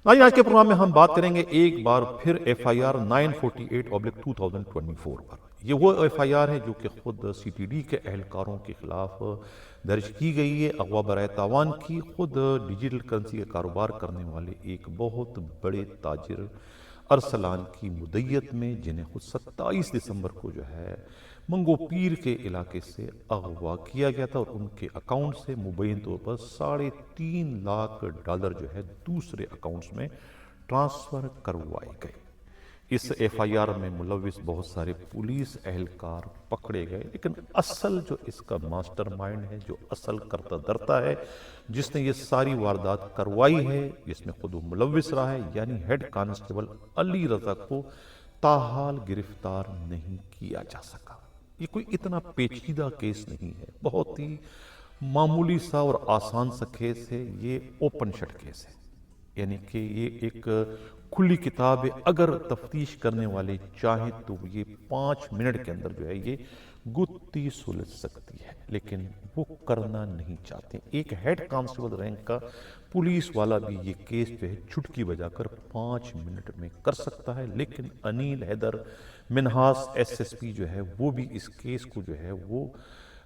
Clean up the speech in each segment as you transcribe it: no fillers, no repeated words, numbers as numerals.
آج کے پروگرام میں ہم بات کریں گے ایک بار پھر ایف آئی آر 948/2024 پر۔ یہ وہ ایف آئی آر ہے جو کہ خود سی ٹی ڈی کے اہلکاروں کے خلاف درج کی گئی ہے۔ اغوا برائے تاوان کی خود ڈیجیٹل کرنسی کا کاروبار کرنے والے ایک بہت بڑے تاجر ارسلان کی مدیت میں، جنہیں خود 27 دسمبر کو جو ہے منگو پیر کے علاقے سے اغوا کیا گیا تھا، اور ان کے اکاؤنٹ سے مبین طور پر $3.5 لاکھ جو ہے دوسرے اکاؤنٹس میں ٹرانسفر کروائے گئے۔ اس ایف آئی آر میں ملوث بہت سارے پولیس اہلکار پکڑے گئے، لیکن اصل جو اس کا ماسٹر مائنڈ ہے، جو اصل کرتا درتا ہے، جس نے یہ ساری واردات کروائی ہے، جس میں خود وہ ملوث رہا ہے، یعنی ہیڈ کانسٹیبل علی رضا کو تاحال گرفتار نہیں کیا جا سکا۔ یہ کوئی اتنا پیچیدہ کیس نہیں ہے، بہت ہی معمولی سا اور آسان سا کیس ہے۔ یہ اوپن شٹ کیس ہے، یعنی کہ یہ ایک کھلی کتاب ہے۔ اگر تفتیش کرنے والے چاہیں تو یہ 5 منٹ کے اندر جو ہے یہ گتی سلجھ سکتی ہے، لیکن وہ کرنا نہیں چاہتے۔ ایک ہیڈ کانسٹیبل رینک کا پولیس والا بھی یہ کیس جو ہے چٹکی بجا کر 5 منٹ میں کر سکتا ہے، لیکن Anil Haider Minhas S S P جو ہے وہ بھی اس کیس کو جو ہے وہ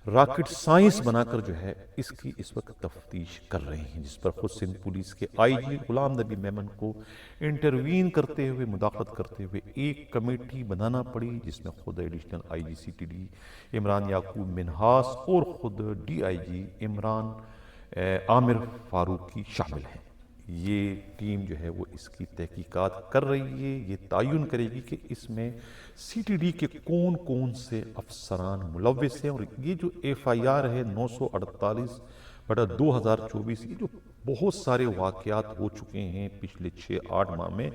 راکٹ سائنس بنا کر جو ہے اس کی اس وقت تفتیش کر رہے ہیں، جس پر خود سندھ پولیس کے آئی جی غلام نبی میمن کو انٹروین کرتے ہوئے، مداخلت کرتے ہوئے ایک کمیٹی بنانا پڑی، جس میں خود additional I G C T D Imran Yaqoob Minhas اور خود D I G Imran Aamir Farooqi شامل ہیں۔ یہ ٹیم جو ہے وہ اس کی تحقیقات کر رہی ہے، یہ تعین کرے گی کہ اس میں سی ٹی ڈی کے کون کون سے افسران ملوث ہیں۔ اور یہ جو ایف آئی آر ہے 948/2024، یہ جو بہت سارے واقعات ہو چکے ہیں پچھلے 6-8 ماہ میں،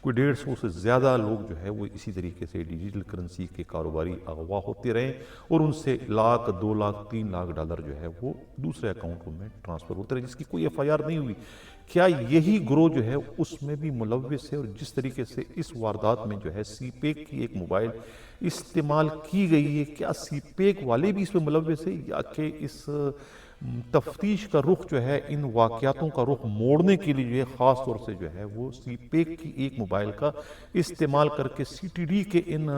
کوئی 150 سے زیادہ لوگ جو ہے وہ اسی طریقے سے ڈیجیٹل کرنسی کے کاروباری اغوا ہوتے رہے، اور ان سے $1 لاکھ، $2 لاکھ، $3 لاکھ جو ہے وہ دوسرے اکاؤنٹوں میں ٹرانسفر ہوتے رہے، جس کی کوئی ایف آئی آر نہیں ہوئی۔ کیا یہی گروہ جو ہے اس میں بھی ملوث ہے؟ اور جس طریقے سے اس واردات میں جو ہے سی پیک کی ایک موبائل استعمال کی گئی ہے، کیا سی پیک والے بھی اس میں ملوث ہے، یا کہ اس تفتیش کا رخ جو ہے ان واقعاتوں کا رخ موڑنے کے لیے جو ہے خاص طور سے جو ہے وہ سی پیک کی ایک موبائل کا استعمال کر کے سی ٹی ڈی کے ان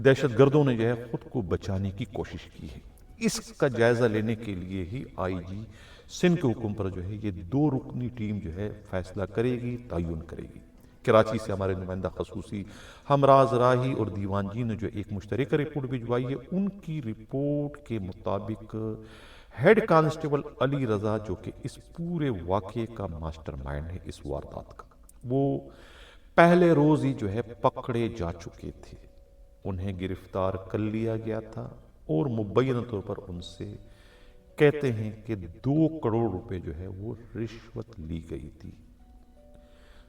دہشت گردوں نے جو ہے خود کو بچانے کی کوشش کی ہے؟ اس کا جائزہ لینے کے لیے ہی آئی جی سندھ کے حکم پر جو ہے یہ 2 رکنی ٹیم جو ہے فیصلہ کرے گی، تعین کرے گی۔ کراچی سے ہمارے نمائندہ خصوصی ہمراز راہی اور دیوان جی نے جو ایک مشترکہ رپورٹ بھجوائی ہے، ان کی رپورٹ کے مطابق ہیڈ کانسٹیبل علی رضا، جو کہ اس پورے واقعے کا ماسٹر مائنڈ ہے اس واردات کا، وہ پہلے روز ہی جو ہے پکڑے جا چکے تھے۔ انہیں گرفتار کر لیا گیا تھا، اور مبینہ طور پر ان سے کہتے ہیں کہ 2 کروڑ روپے جو ہے وہ رشوت لی گئی تھی۔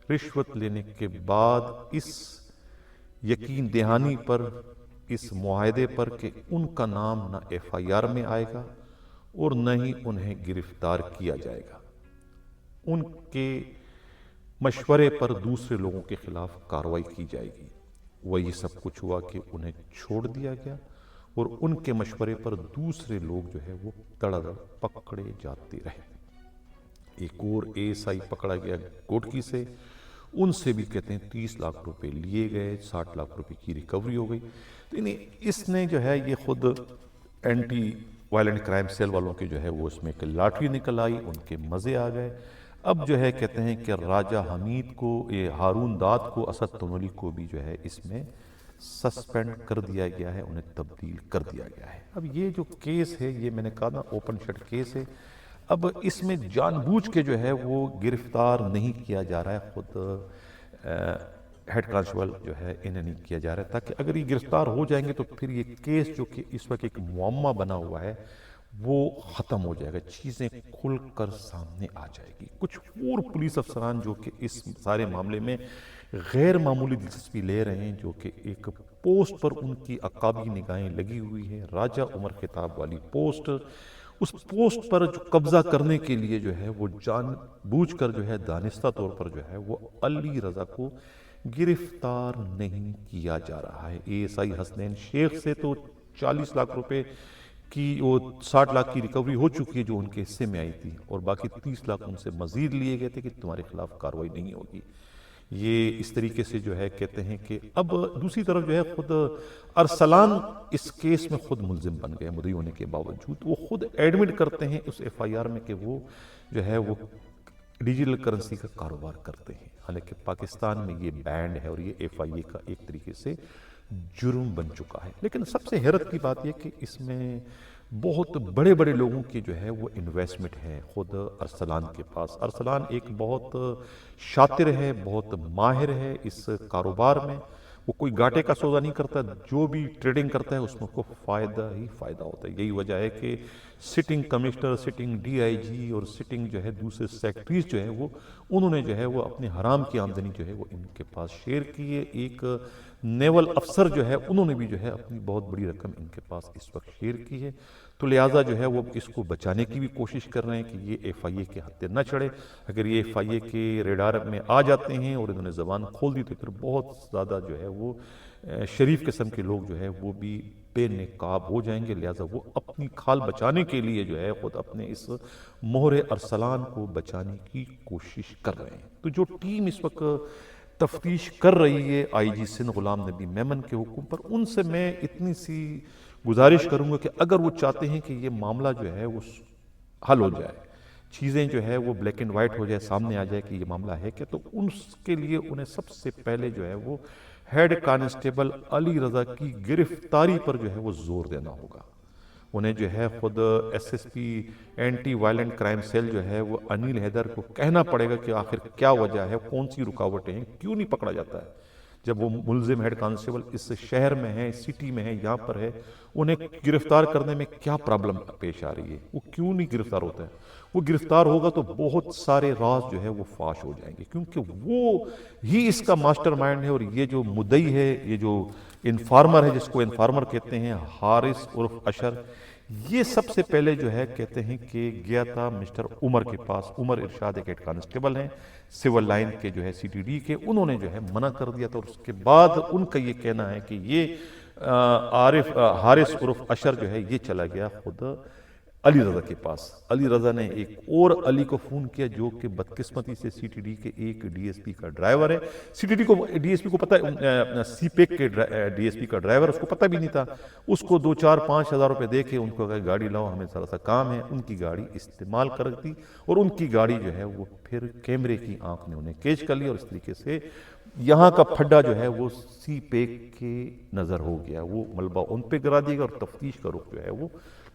رشوت لینے کے بعد اس یقین دہانی پر، اس معاہدے پر کہ ان کا نام نہ ایف آئی آر میں آئے گا اور نہ ہی انہیں گرفتار کیا جائے گا، ان کے مشورے پر دوسرے لوگوں کے خلاف کارروائی کی جائے گی۔ وہی سب کچھ ہوا کہ انہیں چھوڑ دیا گیا، اور ان کے مشورے پر دوسرے لوگ جو ہے وہ دڑ دڑ پکڑے جاتے رہے۔ ایک اور اے ایس آئی پکڑا گیا کوٹکی سے، ان سے بھی کہتے ہیں 30 لاکھ روپے لیے گئے، 60 لاکھ روپے کی ریکوری ہو گئی۔ تو اس نے جو ہے یہ خود اینٹی وائلنٹ کرائم سیل والوں کے جو ہے وہ اس میں ایک لاٹری نکل آئی، ان کے مزے آ گئے۔ اب جو ہے کہتے ہیں کہ راجہ حمید کو، یہ ہارون داد کو، اسد تنولی کو بھی جو ہے اس میں سسپینڈ کر دیا گیا ہے، انہیں تبدیل کر دیا گیا ہے۔ اب یہ جو کیس ہے، یہ میں نے کہا نا اوپن شٹ کیس ہے۔ اب اس میں جان بوجھ کے جو ہے وہ گرفتار نہیں کیا جا رہا ہے، خود ہیڈ کانسٹیبل جو ہے انہیں نہیں کیا جا رہا ہے، تاکہ اگر یہ گرفتار ہو جائیں گے تو پھر یہ کیس جو کہ اس وقت ایک معمہ بنا ہوا ہے وہ ختم ہو جائے گا، چیزیں کھل کر سامنے آ جائے گی۔ کچھ اور پولیس افسران جو کہ اس سارے معاملے میں غیر معمولی دلچسپی لے رہے ہیں، جو کہ ایک پوسٹ پر ان کی عقابی نگاہیں لگی ہوئی ہے، راجہ عمر خطاب والی پوسٹ، اس پوسٹ پر جو قبضہ کرنے کے لیے جو ہے وہ جان بوجھ کر جو ہے دانستہ طور پر جو ہے وہ علی رضا کو گرفتار نہیں کیا جا رہا ہے۔ اے ایس آئی حسنین شیخ سے تو 40 لاکھ روپے کی وہ 60 لاکھ کی ریکوری ہو چکی ہے جو ان کے حصے میں آئی تھی، اور باقی 30 لاکھ ان سے مزید لیے گئے تھے کہ تمہارے خلاف کارروائی نہیں ہوگی۔ یہ اس طریقے سے جو ہے کہتے ہیں کہ اب دوسری طرف جو ہے خود ارسلان اس کیس میں خود ملزم بن گئے، مدعی ہونے کے باوجود وہ خود ایڈمٹ کرتے ہیں اس ایف آئی آر میں کہ وہ جو ہے وہ ڈیجیٹل کرنسی کا کاروبار کرتے ہیں، حالانکہ پاکستان میں یہ بینڈ ہے اور یہ ایف آئی اے کا ایک طریقے سے جرم بن چکا ہے۔ لیکن سب سے حیرت کی بات یہ کہ اس میں بہت بڑے بڑے لوگوں کی جو ہے وہ انویسٹمنٹ ہے خود ارسلان کے پاس۔ ارسلان ایک بہت شاطر ہے، بہت ماہر ہے اس کاروبار میں، وہ کوئی گھاٹے کا سودا نہیں کرتا، جو بھی ٹریڈنگ کرتا ہے اس میں کو فائدہ ہی فائدہ ہوتا ہے۔ یہی وجہ ہے کہ sitting commissioner, sitting D I G اور سٹنگ جو ہے دوسرے سیکٹریز جو ہے وہ انہوں نے جو ہے وہ اپنے حرام کی آمدنی جو ہے وہ ان کے پاس شیئر کی ہے۔ ایک نیول افسر جو ہے انہوں نے بھی جو ہے اپنی بہت بڑی رقم ان کے پاس اس وقت شیئر کی ہے، تو لہٰذا جو ہے وہ اس کو بچانے کی بھی کوشش کر رہے ہیں کہ یہ ایف آئی اے کے ہتھے نہ چڑھے۔ اگر یہ ایف آئی اے کے ریڈار میں آ جاتے ہیں اور انہوں نے زبان کھول دی تو پھر بہت زیادہ جو ہے وہ شریف قسم کے لوگ جو ہے وہ بھی بے نقاب ہو جائیں گے، لہٰذا وہ اپنی کھال بچانے کے لیے جو ہے خود اپنے اس مہر ارسلان کو بچانے کی کوشش کر رہے ہیں۔ تو جو ٹیم اس وقت تفتیش کر رہی ہے آئی جی سندھ غلام نبی میمن کے حکم پر، ان سے میں اتنی سی گزارش کروں گا کہ اگر وہ چاہتے ہیں کہ یہ معاملہ جو ہے وہ حل ہو جائے، چیزیں جو ہے وہ بلیک اینڈ وائٹ ہو جائے، سامنے آ جائے کہ یہ معاملہ ہے کہ، تو اس کے لیے انہیں سب سے پہلے جو ہے وہ ہیڈ کانسٹیبل علی رضا کی گرفتاری پر جو ہے وہ زور دینا ہوگا۔ انہیں جو ہے خود S S P anti violent crime cell جو ہے وہ انیل حیدر کو کہنا پڑے گا کہ آخر کیا وجہ ہے، کون سی رکاوٹیں ہیں، کیوں نہیں پکڑا جاتا ہے۔ جب وہ ملزم ہیڈ کانسٹیبل اس شہر میں ہے، سٹی میں ہے، یہاں پر ہے، انہیں گرفتار کرنے میں کیا پرابلم پیش آ رہی ہے، وہ کیوں نہیں گرفتار ہوتا ہے؟ وہ گرفتار ہوگا تو بہت سارے راز جو ہے وہ فاش ہو جائیں گے، کیونکہ وہ ہی اس کا ماسٹر مائنڈ ہے۔ اور یہ جو مدعی ہے، یہ جو انفارمر ہے جس کو انفارمر کہتے ہیں، حارث عرف اشر، یہ سب سے پہلے جو ہے کہتے ہیں کہ گیا تھا مسٹر عمر کے پاس۔ عمر ارشاد ایک ہیڈ کانسٹیبل ہیں سول لائن کے جو ہے سی ٹی ڈی کے، انہوں نے جو ہے منع کر دیا تھا، اور اس کے بعد ان کا یہ کہنا ہے کہ یہ حارث عرف اشر جو ہے یہ چلا گیا خود علی رضا کے پاس۔ علی رضا نے ایک اور علی کو فون کیا جو کہ بدقسمتی سے سی ٹی ڈی کے ایک ڈی ایس پی کا ڈرائیور ہے۔ سی ٹی ڈی کو ڈی ایس پی کو پتہ، سی پیک کے ڈی ایس پی کا ڈرائیور، اس کو پتہ بھی نہیں تھا۔ اس کو 2-4-5 ہزار روپے دے کے ان کو کہا گاڑی لاؤ، ہمیں ذرا سا کام ہے، ان کی گاڑی استعمال کر دی، اور ان کی گاڑی جو ہے وہ پھر کیمرے کی آنکھ نے انہیں کیچ کر لیا، اور اس طریقے سے یہاں کا پھڈا جو ہے وہ سی پیک کے نظر ہو گیا، وہ ملبہ ان پہ گرا دیا گا، اور تفتیش کا رخ جو ہے وہ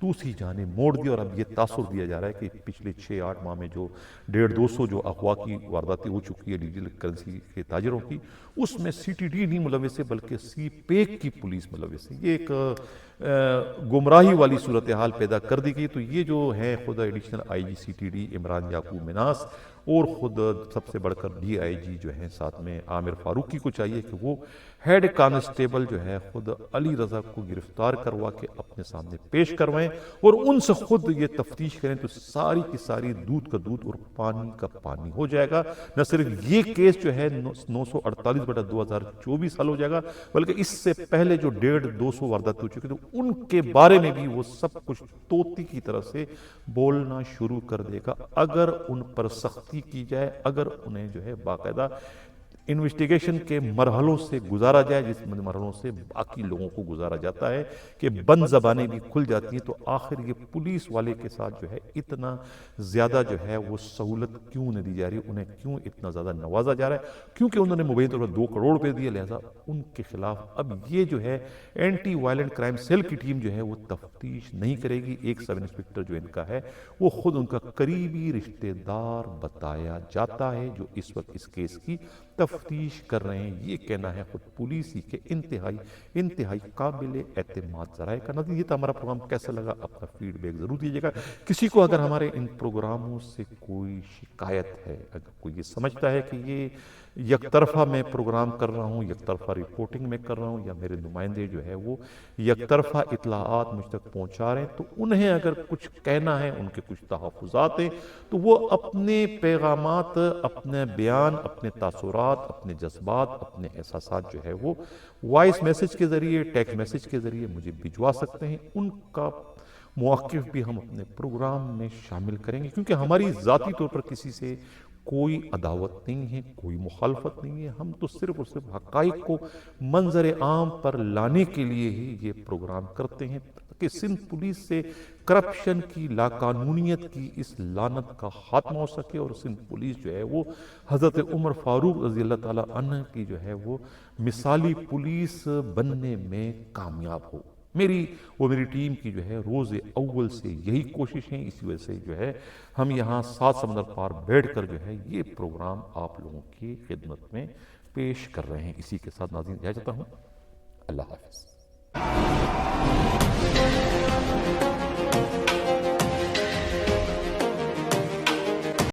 دوسری جانب موڑ دیا۔ اور اب یہ تاثر دیا جا رہا ہے کہ پچھلے 6-8 ماہ میں جو 150-200 جو اغوا کی وارداتیں ہو چکی ہے ڈیجیٹل کرنسی کے تاجروں کی، اس میں سی ٹی ڈی نہیں ملوث ہے بلکہ سی پیک کی پولیس ملوث ہے۔ یہ ایک گمراہی والی صورتحال پیدا کر دی گئی۔ تو یہ جو ہے خود additional I G C T D Imran Yaqoob Minhas, اور خود سب سے بڑھ کر ڈی آئی جی جو ہیں ساتھ میں عامر فاروقی کو چاہیے کہ وہ ہیڈ کانسٹیبل جو ہے خود علی رضا کو گرفتار کروا کے اپنے سامنے پیش کروائیں، اور ان سے خود یہ تفتیش کریں، تو ساری کی ساری دودھ کا دودھ اور پانی کا پانی ہو جائے گا۔ نہ صرف یہ کیس جو ہے 948/2024 حل ہو جائے گا، بلکہ اس سے پہلے جو 150-200 واردات ہو چکے تھے ان کے بارے میں بھی وہ سب کچھ طوطی کی طرح سے بولنا شروع کر دے گا، اگر ان پر سختی کی جائے، اگر انہیں جو ہے باقاعدہ انویسٹیگیشن کے مرحلوں سے گزارا جائے، جس مرحلوں سے باقی لوگوں کو گزارا جاتا ہے کہ بند زبانیں بھی کھل جاتی ہیں۔ تو آخر یہ پولیس والے کے ساتھ جو ہے اتنا زیادہ جو ہے وہ سہولت کیوں نہیں دی جا رہی، انہیں کیوں اتنا زیادہ نوازا جا رہا ہے؟ کیونکہ انہوں نے مبینہ طور پر 2 کروڑ روپے دیے، لہذا ان کے خلاف اب یہ جو ہے اینٹی وائلنٹ کرائم سیل کی ٹیم جو ہے وہ تفتیش نہیں کرے گی۔ ایک سب انسپکٹر جو ان کا ہے وہ خود ان کا قریبی رشتہ دار بتایا جاتا ہے، جو اس وقت اس کیس کی تفتیش کر رہے ہیں۔ یہ کہنا ہے خود پولیس ہی کے انتہائی قابل اعتماد ذرائع کا۔ نظر یہ تھا ہمارا پروگرام، کیسا لگا اپنا فیڈ بیک ضرور دیجیے گا۔ کسی کو اگر ہمارے ان پروگراموں سے کوئی شکایت ہے، اگر کوئی یہ سمجھتا ہے کہ یہ یک طرفہ میں پروگرام کر رہا ہوں، یک طرفہ رپورٹنگ میں کر رہا ہوں، یا میرے نمائندے جو ہے وہ یک طرفہ اطلاعات مجھ تک پہنچا رہے ہیں، تو انہیں اگر کچھ کہنا ہے، ان کے کچھ تحفظات ہیں، تو وہ اپنے پیغامات، اپنے بیان، اپنے تاثرات، اپنے جذبات، اپنے احساسات جو ہے وہ وائس میسج کے ذریعے، ٹیکسٹ میسج کے ذریعے مجھے بھجوا سکتے ہیں۔ ان کا مواقف بھی ہم اپنے پروگرام میں شامل کریں گے، کیونکہ ہماری ذاتی طور پر کسی سے کوئی عداوت نہیں ہے، کوئی مخالفت نہیں ہے، ہم تو صرف اور صرف حقائق کو منظر عام پر لانے کے لیے ہی یہ پروگرام کرتے ہیں، کہ سندھ پولیس سے کرپشن کی، لاقانونیت کی اس لعنت کا خاتمہ ہو سکے، اور سندھ پولیس جو ہے وہ حضرت عمر فاروق رضی اللہ تعالیٰ عنہ کی جو ہے وہ مثالی پولیس بننے میں کامیاب ہو۔ میری ٹیم کی جو ہے روز اول سے یہی کوشش ہے، اسی وجہ سے جو ہے ہم یہاں 7 سمندر پار بیٹھ کر جو ہے یہ پروگرام آپ لوگوں کی خدمت میں پیش کر رہے ہیں۔ اسی کے ساتھ ناظرین اجازت چاہتا ہوں، اللہ حافظ۔